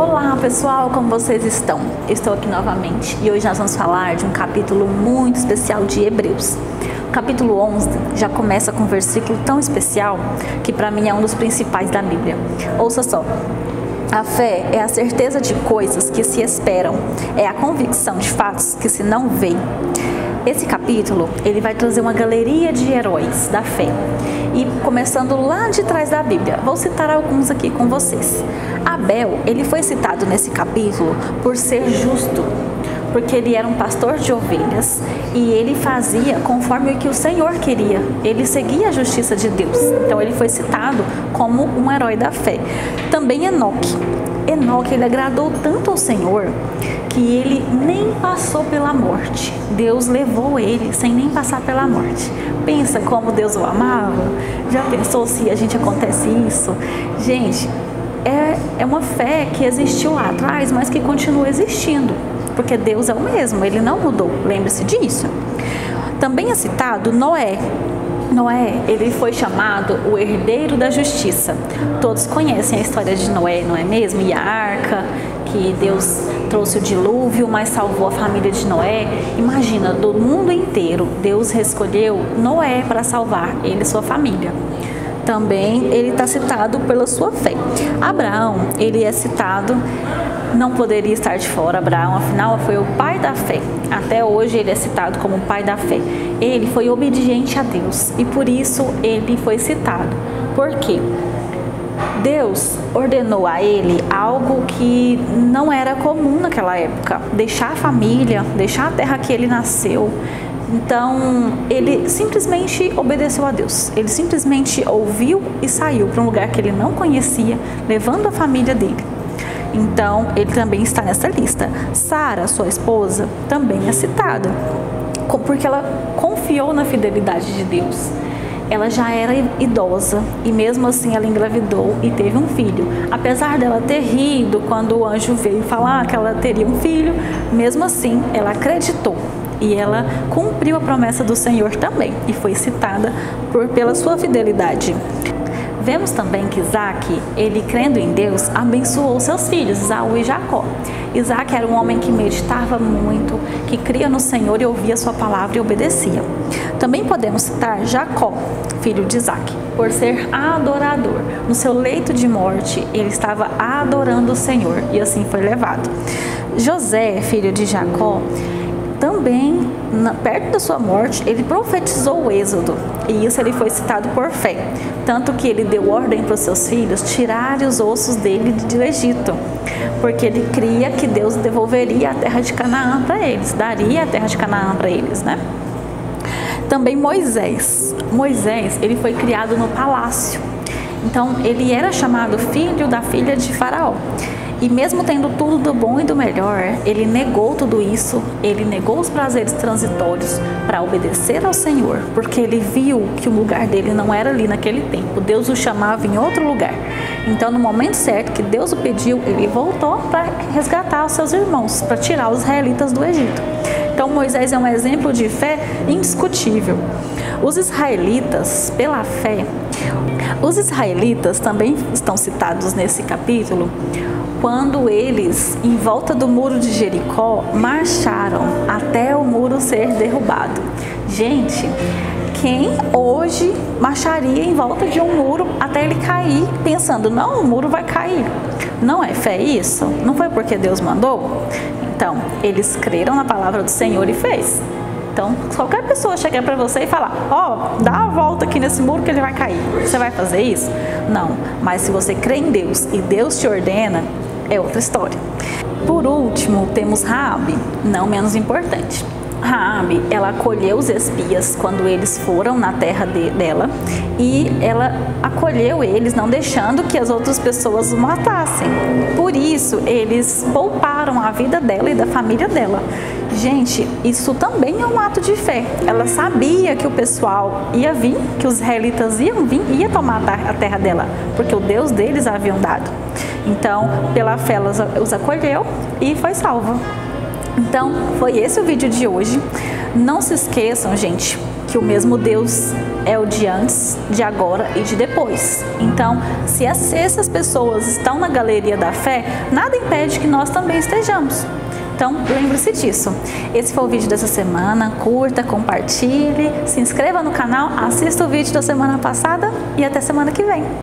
Olá pessoal, como vocês estão? Estou aqui novamente e hoje nós vamos falar de um capítulo muito especial de Hebreus. O capítulo 11 já começa com um versículo tão especial que para mim é um dos principais da Bíblia. Ouça só. A fé é a certeza de coisas que se esperam, é a convicção de fatos que se não veem. Esse capítulo, ele vai trazer uma galeria de heróis da fé. E começando lá de trás da Bíblia, vou citar alguns aqui com vocês. Abel, ele foi citado nesse capítulo por ser justo, porque ele era um pastor de ovelhas e ele fazia conforme o que o Senhor queria. Ele seguia a justiça de Deus. Então ele foi citado como um herói da fé. Também Enoque, ele agradou tanto ao Senhor que ele nem passou pela morte. Deus levou ele sem nem passar pela morte. Pensa como Deus o amava? Já pensou se a gente acontece isso? Gente, é uma fé que existiu lá atrás, mas que continua existindo. Porque Deus é o mesmo, ele não mudou. Lembre-se disso. Também é citado Noé. Noé, ele foi chamado o herdeiro da justiça. Todos conhecem a história de Noé, não é mesmo? E a arca, que Deus trouxe o dilúvio, mas salvou a família de Noé. Imagina, do mundo inteiro, Deus escolheu Noé para salvar ele e sua família. Também ele está citado pela sua fé. Abraão, ele é citado, não poderia estar de fora. Abraão, afinal, foi o pai da fé. Até hoje ele é citado como o pai da fé. Ele foi obediente a Deus e por isso ele foi citado. Por quê? Deus ordenou a ele algo que não era comum naquela época. Deixar a família, deixar a terra que ele nasceu. Então, ele simplesmente obedeceu a Deus. Ele simplesmente ouviu e saiu para um lugar que ele não conhecia, levando a família dele. Então, ele também está nessa lista. Sara, sua esposa, também é citada, porque ela confiou na fidelidade de Deus. Ela já era idosa e mesmo assim ela engravidou e teve um filho. Apesar dela ter rido quando o anjo veio falar que ela teria um filho, mesmo assim ela acreditou. E ela cumpriu a promessa do Senhor também e foi citada pela sua fidelidade. Vemos também que Isaac, ele crendo em Deus, abençoou seus filhos, Esaú e Jacó. Isaac era um homem que meditava muito, que cria no Senhor e ouvia sua palavra e obedecia. Também podemos citar Jacó, filho de Isaac, por ser adorador. No seu leito de morte, ele estava adorando o Senhor e assim foi levado. José, filho de Jacó, também, perto da sua morte, ele profetizou o êxodo, e isso ele foi citado por fé, tanto que ele deu ordem para os seus filhos tirarem os ossos dele do Egito, porque ele cria que Deus devolveria a terra de Canaã para eles, daria a terra de Canaã para eles, né? Também Moisés, ele foi criado no palácio, então ele era chamado filho da filha de Faraó. E mesmo tendo tudo do bom e do melhor, ele negou tudo isso, ele negou os prazeres transitórios para obedecer ao Senhor, porque ele viu que o lugar dele não era ali naquele tempo, Deus o chamava em outro lugar. Então, no momento certo que Deus o pediu, ele voltou para resgatar os seus irmãos, para tirar os israelitas do Egito. Então, Moisés é um exemplo de fé indiscutível. Os israelitas, pela fé, os israelitas também estão citados nesse capítulo, quando eles, em volta do muro de Jericó, marcharam até o muro ser derrubado. Gente, quem hoje marcharia em volta de um muro até ele cair, pensando, não, o muro vai cair? Não é fé isso? Não foi porque Deus mandou? Então, eles creram na palavra do Senhor e fez. Então, qualquer pessoa chegar para você e falar, ó, dá a volta aqui nesse muro que ele vai cair. Você vai fazer isso? Não. Mas se você crê em Deus e Deus te ordena, é outra história. Por último, temos Raabe, não menos importante. Raabe, ela acolheu os espias quando eles foram na terra dela e ela acolheu eles, não deixando que as outras pessoas o matassem. Por isso, eles pouparam a vida dela e da família dela. Gente, isso também é um ato de fé. Ela sabia que o pessoal ia vir, que os israelitas iam vir e ia tomar a terra dela, porque o Deus deles haviam dado. Então, pela fé, ela os acolheu e foi salva. Então, foi esse o vídeo de hoje. Não se esqueçam, gente, que o mesmo Deus é o de antes, de agora e de depois. Então, se essas pessoas estão na galeria da fé, nada impede que nós também estejamos. Então, lembre-se disso. Esse foi o vídeo dessa semana. Curta, compartilhe, se inscreva no canal, assista o vídeo da semana passada e até semana que vem.